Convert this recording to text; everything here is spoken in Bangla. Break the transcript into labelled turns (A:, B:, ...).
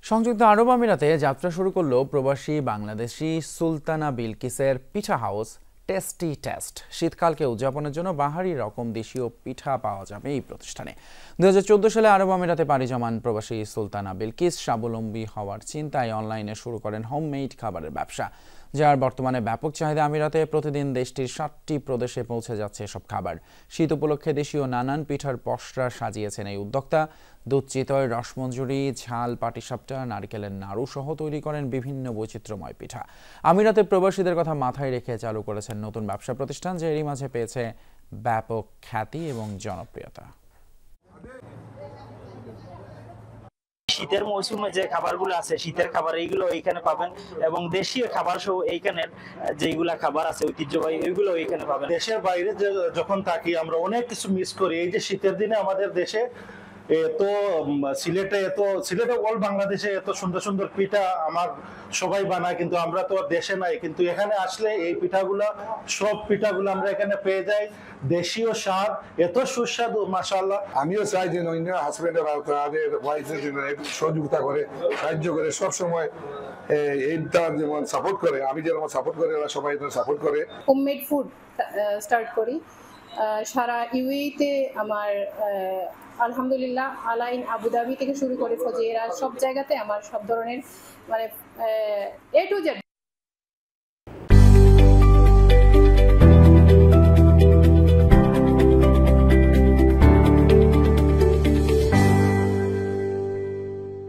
A: সংযুক্ত আরব আমিরাতে যাত্রা শুরু করল প্রবাসী বাংলাদেশি সুলতানা বিলকিসের পিঠা হাউস টেস্টি টেস্ট। শীতকালকে উদযাপনের জন্য বাহারি রকম দেশীয় পিঠা পাওয়া যাবে এই প্রতিষ্ঠানে। 2014 সালে আরব আমিরাতে পাড়ি জমান প্রবাসী সুলতানা বিলকিস স্বাবলম্বী হওয়ার চিন্তায় অনলাইনে শুরু করেন হোমমেড খাবারের ব্যবসা, যার বর্তমানে ব্যাপক চাহিদা আমিরাতে। প্রতিদিন দেশটির 7টি প্রদেশে পৌঁছে যাচ্ছে এসব খাবার। শীত উপলক্ষে দেশীয় নানান পিঠার পসরা সাজিয়েছেন এই উদ্যোক্তা। দুধ চিতই, রসমঞ্জুরি, ঝাল পাটিসাপটা, নারকেলের নাড়ু সহ তৈরি করেন বিভিন্ন বৈচিত্র্যময় পিঠা। আমিরাতে প্রবাসীদের কথা মাথায় রেখে চালু করেছেন নতুন ব্যবসা প্রতিষ্ঠান, যে এরই মাঝে পেয়েছে ব্যাপক খ্যাতি এবং জনপ্রিয়তা।
B: শীতের মৌসুমে যে খাবারগুলো আছে, শীতের খাবার এইগুলো এইখানে পাবেন, এবং দেশীয় খাবার সহ এইখানের যেগুলা খাবার আছে ঐতিহ্যবাহী ওইগুলো এইখানে পাবেন।
C: দেশের বাইরে যখন থাকি আমরা অনেক কিছু মিস করি। এই যে শীতের দিনে আমাদের দেশে সিলেটে অল বাংলাদেশে এত সুন্দর সুন্দর পিঠা আমার সবাই বানায়, কিন্তু আমরা তো দেশে নাই। কিন্তু এখানে আসলে এই সব পিঠাগুলো আমরা এখানে পেয়ে যাই। দেশীয় স্বাদ এত সুস্বাদু, মাশাআল্লাহ।
D: আমিও চাই যে অন্য হাজবেন্ডের তাদের ওয়াইফের জন্য সহযোগিতা করে, সাহায্য করে, সবসময় এইটা যেমন সাপোর্ট করে, আমি যেরকম সাপোর্ট করে ওরা সবাই সাপোর্ট করে।
E: হোমমেড ফুড স্টার্ট করি সারা ইউএইতে। আমার আলহামদুলিল্লাহ আলাইন, আবুধাবি থেকে শুরু করে ফজেরা, সব জায়গাতে আমার সব ধরনের মানে A to Z